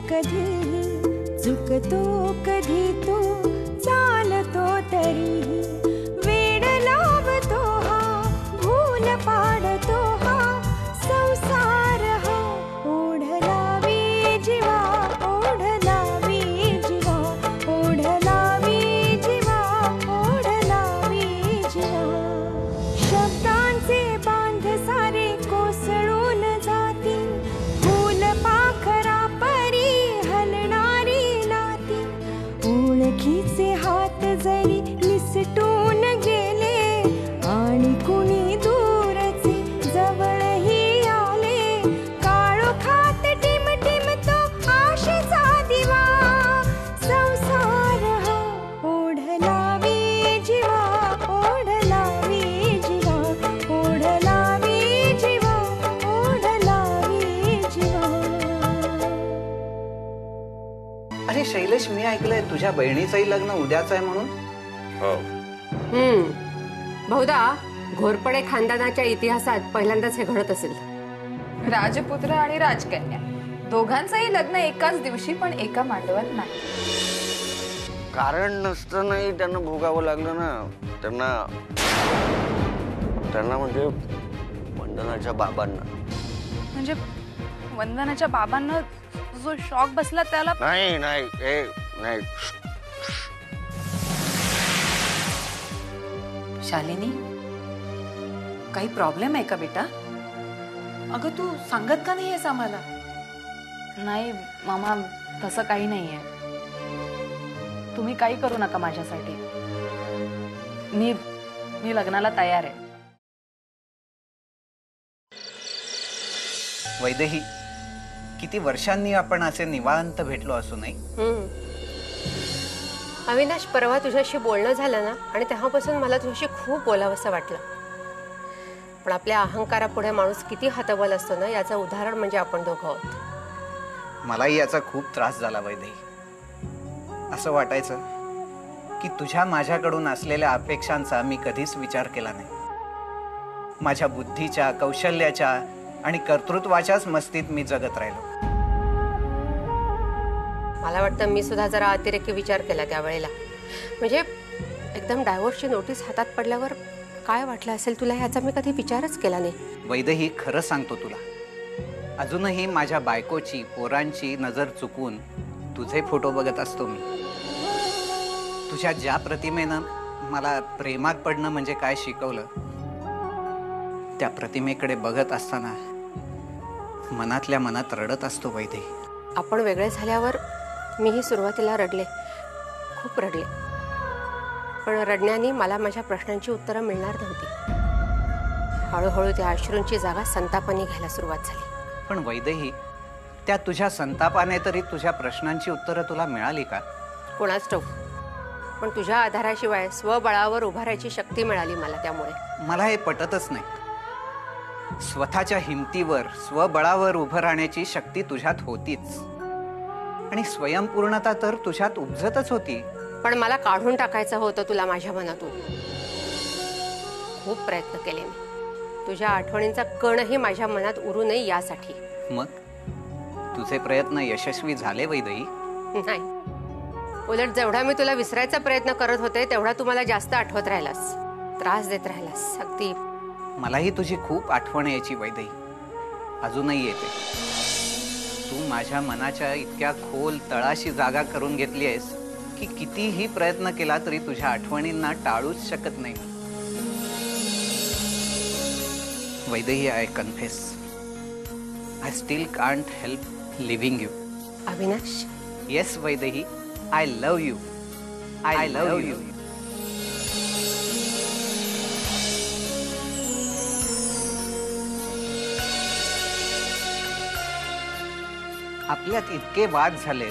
कधीही, चुकतो कधी तो चालतो तरीही, वेड लावतो हा, भूल पाडतो हा, संसार हा ओढलावी जीवा, ओढलावी जीवा, ओढलावी जीवा, ओढलावी जीवा. शब्दांचे बांध सारे कोसळून जाती, फूल पाखरा परी हलणारी नाती, ओळखीचे हात जरी निसटून गेले आणि कुणी दूरचे जवळही आले, काळोखात टिमटिमतो आशेचा दिवा, संसार हा ओढलावी जीवा, ओढलावी जीवा, ओढलावी जीवा, ओढलावी जीवा. अरे शैलेश, मी ऐकलंय तुझ्या बहिणीचंही लग्न उद्याच आहे म्हणून. हो. बहुधा घोरपडे खानदानाच्या इतिहासात पहिल्यांदाच हे घडत असेल. राजपुत्र आणि राजकन्या दोघांचंही लग्न एकाच दिवशी पण एका मांडवात नाही. कारण नसतानाही त्यांना भोगावं लागलं ना. त्यांना म्हणजे वंदनाच्या बाबांना. म्हणजे वंदनाच्या बाबांना जो शॉक बसला त्याला. नाही. शालिनी, काही प्रॉब्लेम आहे का बेटा? अगं तू सांगत का नाहीयेस आम्हाला? नाही मामा, तसं काही नाहीये. तुम्ही काही करू नका माझ्यासाठी. मी लग्नाला तयार आहे. वैदेही, किती वर्षांनी आपण असे निवांत भेटलो असू नाही. अविनाश, परवा तुझ्याशी बोलणं झालं ना, आणि तेव्हापासून मला तुझ्याशी खूप बोलावंसं वाटलं. पण आपल्या अहंकारापुढे माणूस किती हतबल असतो ना, याचं उदाहरण म्हणजे आपण दोघं आहोत. मलाही याचा खूप त्रास झाला वैदेही. असं वाटायचं की तुझ्या माझ्याकडून असलेल्या अपेक्षांचा मी कधीच विचार केला नाही. माझ्या बुद्धीच्या, कौशल्याच्या आणि कर्तृत्वाच्याच मस्तीत मी जगत राहिलो. मला वाटतं मी सुद्धा जरा अतिरेकी विचार केला त्यावेळेला. म्हणजे एकदम डायव्होर्सची नोटीस हातात पडल्यावर काय वाटलं असेल तुला, ह्याचा मी कधी विचारच केला नाही. वैदेही, खरं सांगतो तुला, अजूनही माझ्या बायकोची, पोरांची नजर चुकून तुझे फोटो बघत असतो मी. तुझ्या ज्या प्रतिमेनं मला प्रेमात पडणं म्हणजे काय शिकवलं, त्या प्रतिमेकडे बघत असताना मनातल्या मनात रडत असतो वैदेही. आपण वेगळे झाल्यावर मीही सुरुवातीला रडले, खूप रडले. पण रडण्याने मला माझ्या प्रश्नांची उत्तरं मिळणार नव्हती. हळूहळू त्या अश्रूंची जागा संतापाने घ्यायला सुरुवात झाली. पण वैदेही, त्या तुझ्या संतापाने तरी तुझ्या प्रश्नांची उत्तरं तुला मिळाली का? कोणाच ठाऊक, पण तुझ्या आधाराशिवाय स्वबळावर उभारायची शक्ती मिळाली मला. त्यामुळे मला हे पटतच नाही. स्वतःच्या हिमतीवर, स्वबळावर उभं राहण्याची शक्ती तुझ्यात होतीच, आणि स्वयंपूर्णता तर तुझ्यात उपजतच होती. पण मला काढून टाकायचं होतं तुला माझ्या मनातून. खूप प्रयत्न केले मी. तुझ्या आठवणींचा कणही माझ्या मनात उरू नये यासाठी. मग तुझे प्रयत्न यशस्वी झाले वैदेही? नाही, उलट जेवढा मी तुला विसरायचा प्रयत्न करत होते तेवढा तू मला जास्त आठवत राहिलास, त्रास देत राहिलास. अगदी मलाही तुझी खूप आठवण यायची वैदेही, अजूनही येते. तू माझ्या मनाच्या इतक्या खोल तळाशी जागा करून घेतली आहेस की कितीही प्रयत्न केला तरी तुझ्या आठवणींना टाळूच शकत नाही. Vaidehi, I confess, I still can't help living you. Avinash. Yes Vaidehi, I love you. I love you. आपल्यात इतके वाद झाले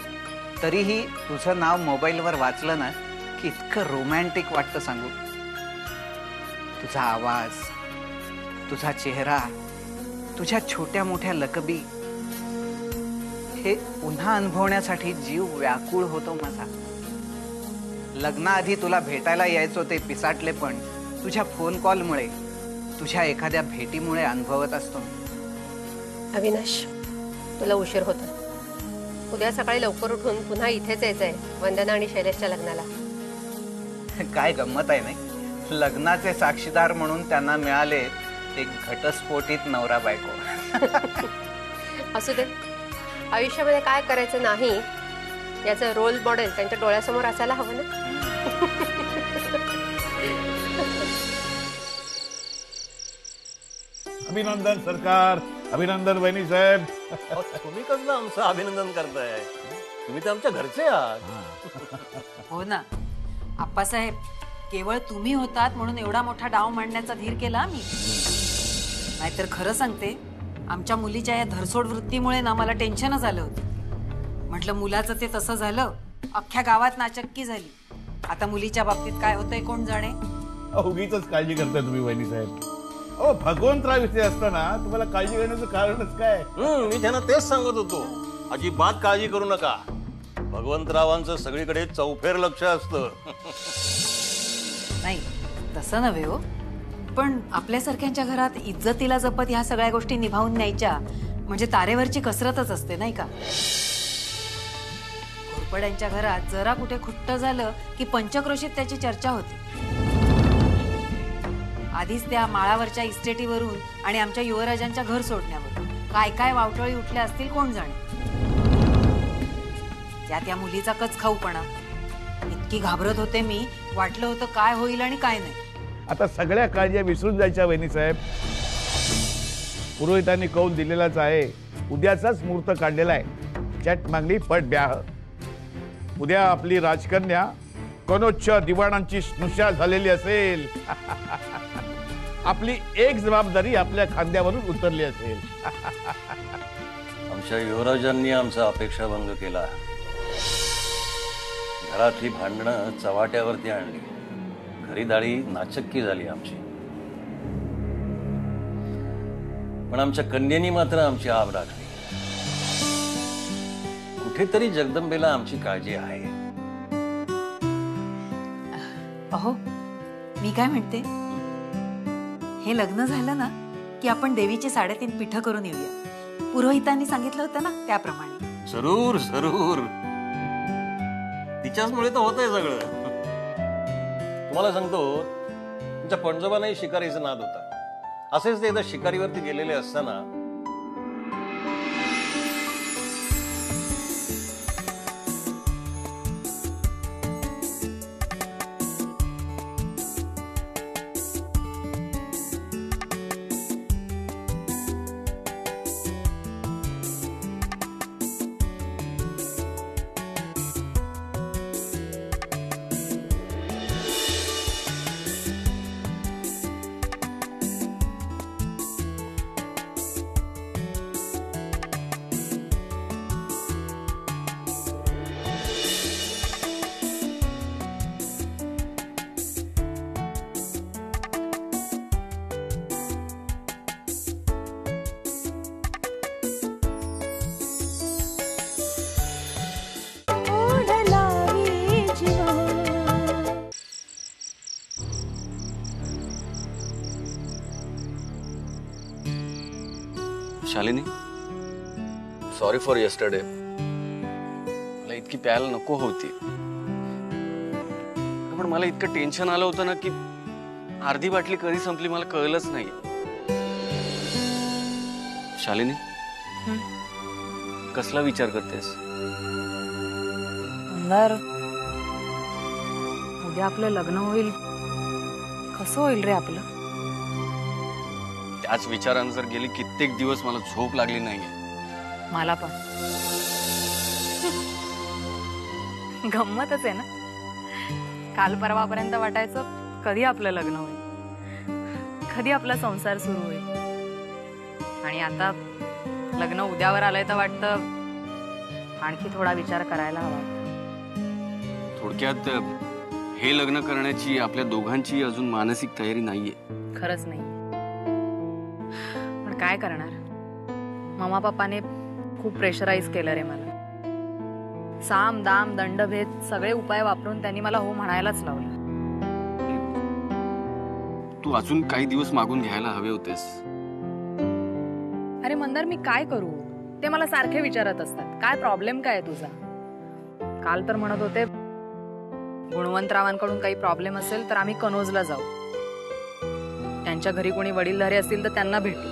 तरीही तुझं नाव मोबाईलवर वाचलं ना की इतकं रोमॅन्टिक वाटतं सांगू. तुझा आवाज, तुझा चेहरा, तुझ्या छोट्या मोठ्या लकबी, हे पुन्हा अनुभवण्यासाठी जीव व्याकुळ होतो माझा. लग्नाआधी तुला भेटायला यायचो ते पिसाटले पण तुझ्या फोन कॉलमुळे, तुझ्या एखाद्या भेटीमुळे अनुभवत असतो. अविनाश, तुला उशीर होतो. उद्या सकाळी लवकर उठून पुन्हा इथेच यायचंय वंदना आणि शैलेशच्या लग्नाला. काय गंमत आहे नाही, लग्नाचे साक्षीदार म्हणून त्यांना मिळाले एक घटस्फोटित नवरा बायको. असू दे, आयुष्यामध्ये काय करायचं नाही याचं रोल मॉडेल त्यांच्या डोळ्यासमोर असायला हवं ना. अभिनंदन सरकार, अभिनंदन वहिनी साहेब. तुम्ही कसलं आमचं अभिनंदन करताय? तुम्ही तर आमच्या घरचे आहात. हो ना आप्पासाहेब, केवळ तुम्ही होतात म्हणून एवढा मोठा डाव मांडण्याचा धीर केला मी. नाहीतर खरं सांगते, आमच्या मुलीच्या या धरसोड वृत्तीमुळे ना मला टेन्शनच आलं होतं. म्हटलं मुलाचं ते तसं झालं, अख्ख्या गावात नाचक्की झाली. आता मुलीच्या बाबतीत काय होतंय कोण जाणे. उगीच काळजी करताय तुम्ही वहिनी साहेब. अहो भगवंतराव विषय असताना तुम्हाला काळजी करण्याचं कारणच काय? मी त्यांना तेच सांगत होतो, अजिबात काळजी करू नका. भगवंतरावांचं सगळीकडे चौफेर लक्ष असतं. नाही तसं नव्हे हो, पण आपल्यासारख्यांच्या घरात इज्जतीला जपत ह्या सगळ्या गोष्टी निभावून न्यायच्या म्हणजे तारेवरची कसरतच असते नाही का. घोरपड्यांच्या घरात जरा कुठे खुट्ट झालं की पंचक्रोशीत त्याची चर्चा होती. आधीच त्या माळावरच्या इस्टेटीवरून आणि आमच्या युवराजांच्या घर सोडण्यावरून काय काय वावटळी उठल्या असतील कोण जाणे. त्या मुलीचा कच खाऊपणा, इतकी घाबरत होते मी, वाटलं होतं काय होईल आणि काय नाही. आता सगळ्या काळजी विसरून जायच्या वहिनी साहेब. पुरोहितांनी कौल दिलेलाच आहे, उद्याचाच मुहूर्त काढलेला आहे. चट मागली पट ब्याह. उद्या आपली राजकन्या कनोजच्या दिवाणांची स्नुषा झालेली असेल. आपली एक जबाबदारी आपल्या खांद्यावरून उतरली असेल. आमच्या युवराजांनी आमचा अपेक्षाभंग केला. घरातली भांडणं चव्हाट्यावरती आणली. घरीदारी नाचक्की झाली आमची. पण आमच्या कन्येनी मात्र आमची आब राखली. कुठेतरी जगदंबेला आमची काळजी आहे. अहो मी काय म्हणते, हे लग्न झालं ना की आपण देवीची 3.5 पीठं करून येऊया. पुरोहितांनी सांगितलं होतं ना त्याप्रमाणे. जरूर जरूर, तिच्याचमुळे तर होतंय सगळं. तुम्हाला सांगतो, तुमच्या पणजोबांनाही शिकारीचा नाद होता. असेच ते एकदा शिकारीवरती गेलेले असताना शालिनी, सॉरी फॉर येस्टरडे. मला इतकी प्यायला नको होती, पण मला इतकं टेन्शन आलं होतं ना की अर्धी बाटली कधी संपली मला कळलंच नाही. शालिनी, कसला विचार करतेस? उद्या आपलं लग्न होईल, कसं होईल रे आपलं? त्याच विचारानं जर गेली कित्येक दिवस मला झोप लागली नाहीये. मला पण गंमतच आहे ना. काल परवापर्यंत वाटायचं कधी आपलं लग्न होईल, कधी आपला संसार सुरू होईल, आणि आता लग्न उद्यावर आलंय तर वाटतं आणखी थोडा विचार करायला हवा. थोडक्यात हे लग्न करण्याची आपल्या दोघांची अजून मानसिक तयारी नाहीये. खरंच नाही, पण काय करणार. मामा पप्पाने खूप प्रेशराईज केलं रे मला. साम दाम दंडभेद सगळे उपाय वापरून त्यांनी मला हो म्हणायलाच लावलं. तू अजून काही दिवस मागून घ्यायला हवे होतेस. अरे मंदार, मी काय करू? ते मला सारखे विचारत असतात, काय प्रॉब्लेम काय आहे तुझा. काल तर म्हणत होते गुणवंतरावांकडून काही प्रॉब्लेम असेल तर आम्ही कनोजला जाऊ, त्यांच्या घरी कोणी वडीलधारे असतील तर त्यांना भेटू.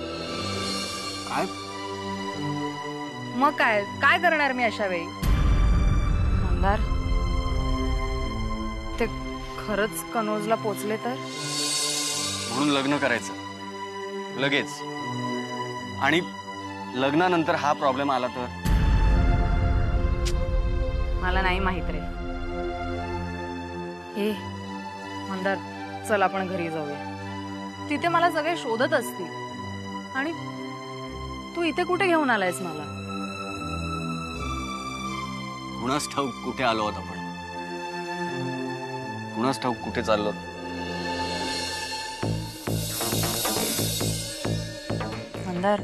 काय मग काय काय करणार मी अशा वेळी. मंदार, ते खरंच कनोजला पोचले तर. म्हणून लग्न करायचं लगेच, आणि लग्नानंतर हा प्रॉब्लेम आला तर. मला नाही माहित रे. हे मंदार, चल आपण घरी जाऊया. तिथे मला सगळे शोधत असतील आणि तू इथे कुठे घेऊन आलायस मला. कुणास ठाऊक कुठे आलो आहोत आपण, कुणास ठाऊक कुठे चाललो. मंदार,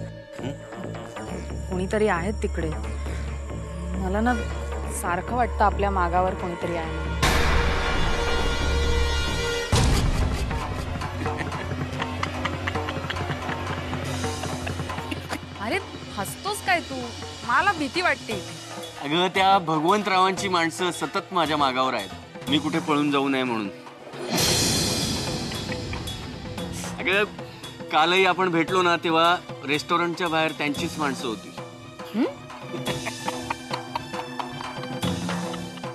कोणीतरी आहेत तिकडे. मला ना सारखं वाटतं आपल्या मागावर कोणीतरी आहे म्हणून. अरे हसतोस काय तू, मला भीती वाटते. अगं त्या भगवंतरावांची माणसं सतत माझ्या मागावर आहेत, मी कुठे पळून जाऊ नये म्हणून. अगं कालही आपण भेटलो ना तेव्हा रेस्टॉरंटच्या बाहेर त्यांचीच माणसं होती.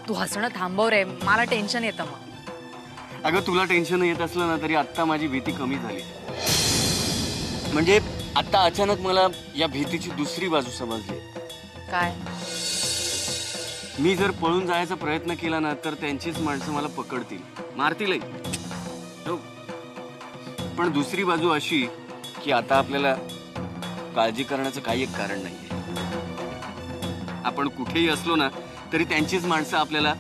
तू हसणं थांबव रे, मला टेन्शन येतं मग. अगं तुला टेन्शन येत असलं ना तरी आत्ता माझी भीती कमी झाली. म्हणजे आता अचानक मला या भीतीची दुसरी बाजू समजली. काय? मी जर पळून जायचा प्रयत्न केला ना तर त्यांचीच माणसं मला पकडतील, मारतीलही. पण दुसरी बाजू अशी की आता आपल्याला काळजी करण्याचं काही एक कारण नाहीये. आपण कुठेही असलो ना तरी त्यांचीच माणसं आपल्याला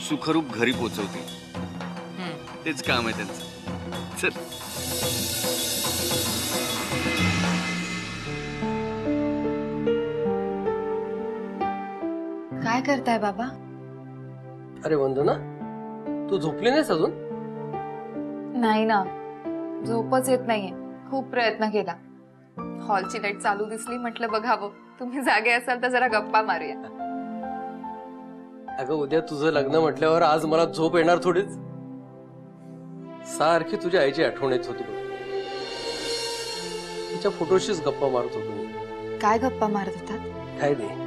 सुखरूप घरी पोहोचवतील. तेच काम आहे त्यांचं. चल. काय करताय बाबा? अरे वंदना, तू झोपली नाहीस अजून? नाही ना, झोपच येत नाहीये. खूप प्रयत्न केला. हॉलची लाईट चालू दिसली, म्हटलं बघावं तुम्ही जागे असाल तर जरा गप्पा मारूया. अगं उद्या तुझं लग्न म्हटल्यावर आज मला झोप येणार थोडीच. सारखी तुझ्या आईची आठवण येत होती. तिच्या फोटोशीच गप्पा मारत होतो. काय गप्पा मारत होतात? काय नाही,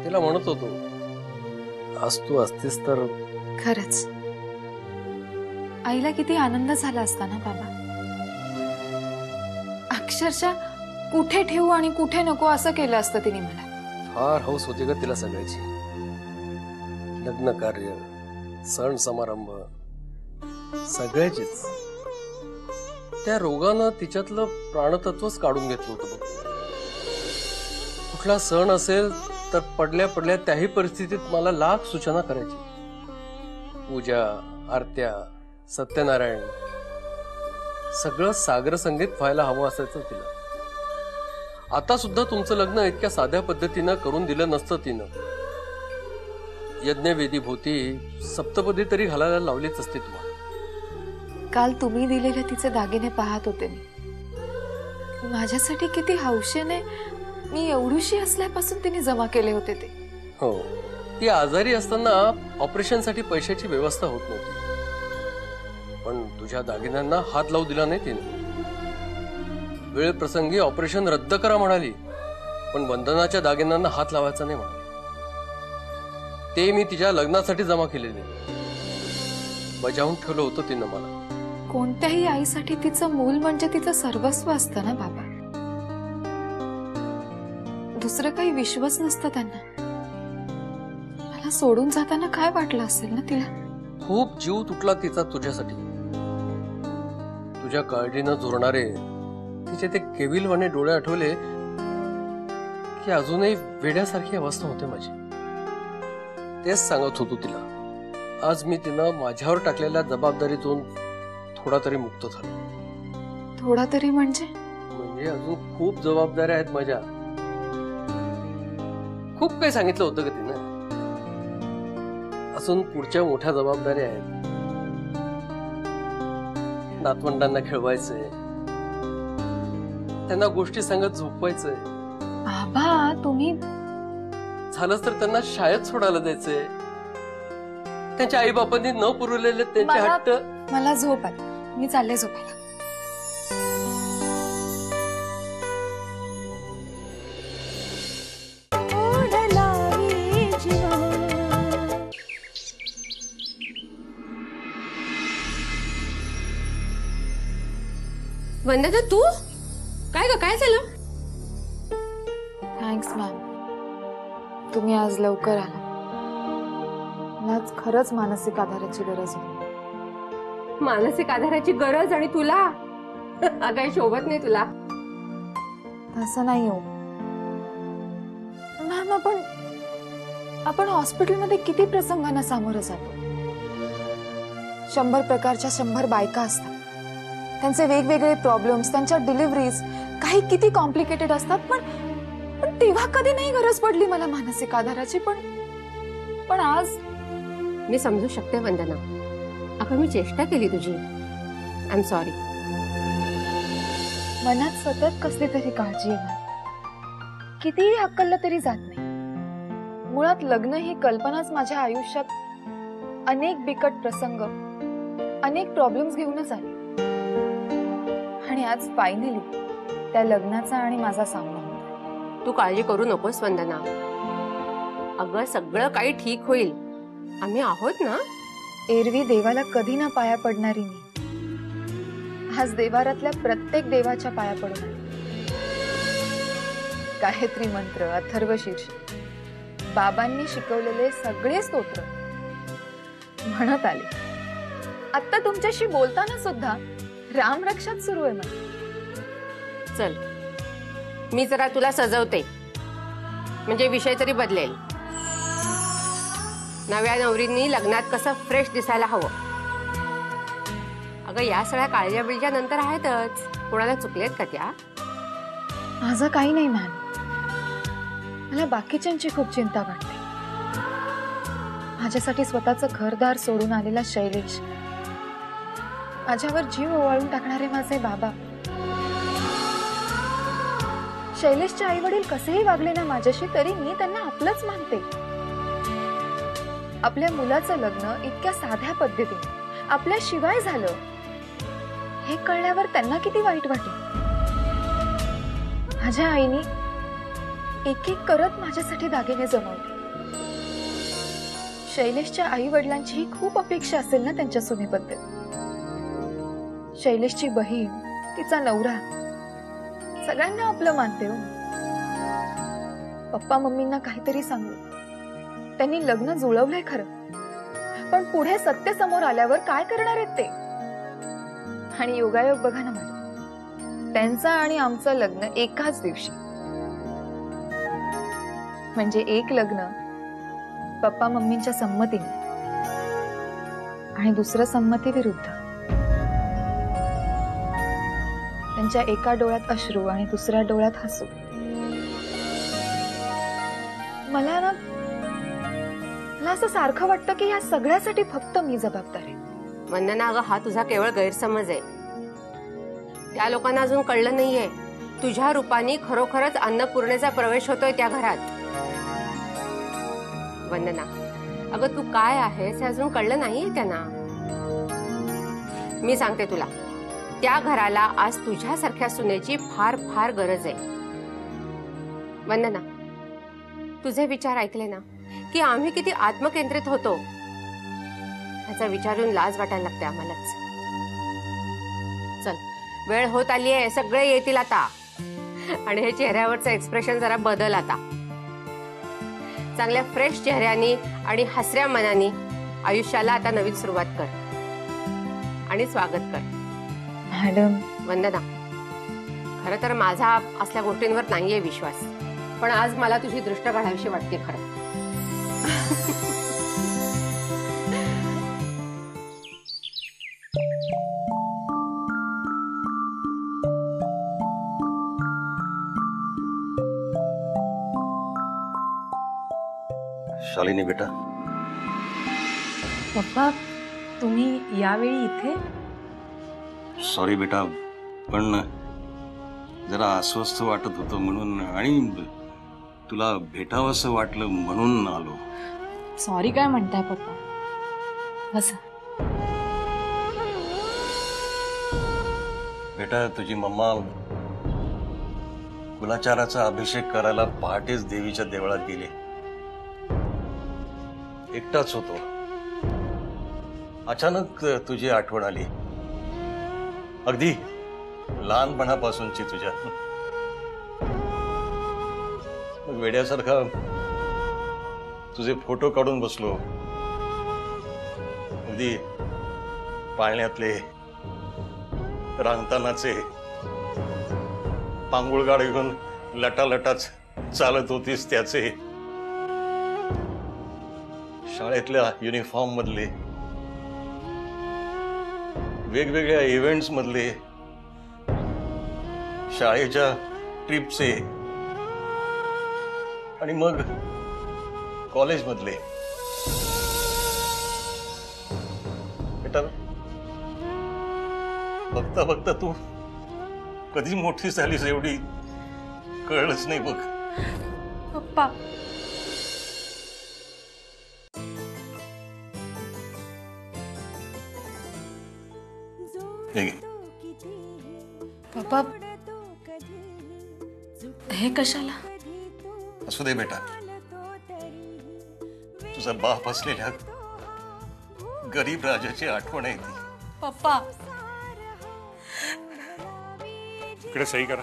तिला म्हणत होतो आज तू असतीस तर. खरंच आईला किती आनंद झाला असता ना बाबा. अक्षरशः कुठे ठेवू आणि कुठे नको असं केलं असतं तिने मला. फार हौस होती ग तिला सगळ्याची. लग्न कार्य, सण समारंभ सगळ्याचीच. त्या रोगानं तिच्यातलं प्राणतत्वच काढून घेतलं होतं बघ. कुठला सण असेल तर पडल्या पडल्या त्याही परिस्थितीत मला लाख सूचना करायची. पूजा, आरत्या, सत्यनारायण सगळं सागर संगीत व्हायला हवं असायचं तिला. आता सुद्धा तुमचं लग्न इतक्या साध्या पद्धतीनं करून दिलं नसतं तिनं. यज्ञवेदी भोवती सप्तपदी तरी घालायला लावलीच असते तुम्हाला. काल तुम्ही दिलेले तिचे दागिने पाहत होते मी. माझ्यासाठी किती हौशेने मी एवढीशी असल्यापासून तिने जमा केले होते ते. हो, ती आजारी असताना ऑपरेशनसाठी पैशाची व्यवस्था होत नव्हती. पण तुझ्या दागिन्यांना हात लावू दिला नाही तिने. वेळ प्रसंगी ऑपरेशन रद्द करा म्हणाली, पण वंदनाच्या दागिन्यांना हात लावायचा नाही म्हणाली. ते मी तिच्या लग्नासाठी जमा केलेले, बजावून ठेवलं होतं तिनं मला. कोणत्याही आईसाठी तिचं मूल म्हणजे तिचं सर्वस्व असतं ना बाबा. दुसरं काही विश्वास नसतं त्यांना. मला सोडून जाताना काय वाटलं असेल ना तिला. खूप जीव तुटला तिचा तुझ्यासाठी. तुझ्या काळजीनं झुरणारे तिचे ते केविलवाने डोळे आठवले की अजूनही वेड्यासारखी अवस्था होते माझी. तेच सांगत होतो तिला. आज मी तिनं माझ्यावर टाकलेल्या जबाबदारीतून थोडा तरी मुक्त झालो. थोडा तरी म्हणजे अजून खूप जबाबदाऱ्या आहेत माझ्या. खूप काही सांगितलं होतं का तिनं. अजून पुढच्या मोठ्या जबाबदाऱ्या आहेत. नातवंडांना खेळवायचंय, त्यांना गोष्टी सांगत झोपवायचंय. आबा तुम्ही झालंच तर त्यांना शाळेत सोडायला द्यायचंय. त्यांच्या आई बापांनी न पुरवलेले त्यांचे हट्ट. मला झोप आली, मी चालले झोपायला. ओढ लावी जीवा. वंदना तू काय ग, काय झालं? थँक्स मॅम, तुम्ही आज लवकर आला. मला आज खरंच मानसिक आधाराची गरज होती. मानसिक आधाराची गरज आणि तुला अगं शोभत नाही तुला. तसं नाही हो मॅम, आपण हॉस्पिटलमध्ये किती प्रसंगांना सामोरं जातो. 100 प्रकारच्या 100 बायका असतात, त्यांचे वेगवेगळे प्रॉब्लेम्स, त्यांच्या डिलिव्हरीज काही किती कॉम्प्लिकेटेड असतात. पण तेव्हा कधी नाही गरज पडली मला मानसिक आधाराची. पण आज मी समजू शकते वंदना. अगं मी चेष्टा केली तुझी. I am sorry. मनात सतत कसली तरी काळजी आहे. कितीही हक्कललं तरी जात नाही. मुळात लग्न ही कल्पनाच माझ्या आयुष्यात अनेक बिकट प्रसंग, अनेक प्रॉब्लेम्स घेऊनच आली. आणि आज फायनली त्या लग्नाचा आणि माझा सामना होता. तू काळजी करू नकोस वंदना. अगं सगळं काही ठीक होईल. आम्ही आहोत ना. एरवी देवाला कधी ना पाया पडणारी मी आज देवारातल्या प्रत्येक देवाच्या पाया पडून आली. गायत्री मंत्र, अथर्वशीर्ष, बाबांनी शिकवलेले सगळे स्तोत्र म्हणत आले. आता तुमच्याशी बोलताना सुद्धा रामरक्षाच सुरू आहे मला. चल मी जरा तुला सजवते, म्हणजे विषय तरी बदलेल. नव्या नवरींनी लग्नात कसं फ्रेश दिसायला हवं. अगं या सगळ्या काळज्या बिळज्या नंतर आहेतच. कोणाला चुकलेत का त्या? माझं काही नाही मॅम, मला बाकीच्यांची खूप चिंता वाटते. माझ्यासाठी स्वतःचं घरदार सोडून आलेला शैलेश, माझ्यावर जीव ओवाळून टाकणारे माझे बाबा. शैलेशचे आई वडील कसेही वागले ना माझ्याशी, तरी मी त्यांना आपलंच मानते. आपल्या मुलाचं लग्न इतक्या साध्या पद्धतीने आपल्याशिवाय झालं हे कळल्यावर त्यांना किती वाईट वाटेल. माझ्या आईने एक एक करत माझ्यासाठी दागिने जमवले. शैलेशच्या आई वडिलांची खूप अपेक्षा असेल ना त्यांच्या सुनेबद्दल. शैलेशची बहीण, तिचा नवरा, सगळ्यांना आपलं मानते हो. पप्पा मम्मींना काहीतरी सांगू, त्यांनी लग्न जुळवलंय खरं, पण पुढे सत्य समोर आल्यावर काय करणार आहेत ते. आणि योगायोग बघा ना मॅडम, त्यांचं आणि आमचं लग्न एकाच दिवशी. म्हणजे एक लग्न पप्पा मम्मींच्या संमतीने आणि दुसरं संमती विरुद्ध. त्यांच्या एका डोळ्यात अश्रू आणि दुसऱ्या डोळ्यात हसू. मला असं सारखं वाटतं की या सगळ्यासाठी फक्त मी जबाबदार आहे. वंदना अगं हा तुझा केवळ गैरसमज आहे. त्या लोकांना अजून कळलं नाहीये तुझ्या रूपाने खरोखरच अन्नपूर्णेचा प्रवेश होतोय त्या घरात. वंदना अगं तू काय आहेस हे अजून कळलं नाहीये त्यांना. मी सांगते तुला, त्या घराला आज तुझ्यासारख्या सुनेची फार फार गरज आहे. वंदना तुझे विचार ऐकले ना की आम्ही किती आत्मकेंद्रित होतो ह्याचा विचारून लाज वाटायला लागते आम्हालाच. चल वेळ होत आली आहे, सगळे येतील आता. आणि हे चेहऱ्यावरचं एक्सप्रेशन जरा बदल आता. चांगल्या फ्रेश चेहऱ्यानी आणि हसऱ्या मनानी आयुष्याला आता नवीन सुरुवात कर आणि स्वागत कर. मॅडम वंदना खरं तर माझा असल्या गोष्टींवर नाहीये विश्वास, पण आज मला तुझी दृष्ट काढावीशी वाटते खरं. शालिनी बेटा, पप्पा तुम्ही यावेळी इथे? सॉरी बेटा, पण जरा अस्वस्थ वाटत होतं म्हणून, आणि तुला भेटावंसं वाटलं म्हणून आलो. सॉरी काय म्हणताय पप्पा? बसा. बेटा, तुझी मम्मा कुलाचाराचा अभिषेक करायला पहाटेच देवीच्या देवळात गेली. एकटाच होतो. अचानक तुझी आठवण आली, अगदी लहानपणापासूनची तुझ्या. मग वेड्यासारखा तुझे फोटो काढून बसलो. अगदी पाळण्यातले, रांगतानाचे, पांगुळगाड घेऊन लटालटाच चालत होतीस त्याचे, शाळेतल्या युनिफॉर्म मधले, वेगवेगळ्या इव्हेंट्स मधले, शाळेच्या ट्रिपचे, आणि मग कॉलेज मधले. बेटा, बघता बघता तू कधी मोठी झालीस एवढी कळलंच नाही बघ. पप्पा, हे घे. पप्पा हे कशाला? असू दे बेटा, तुझा बाप असलेल्या गरीब राजाची आठवण आहे ती. पप्पा इकडे सही करा.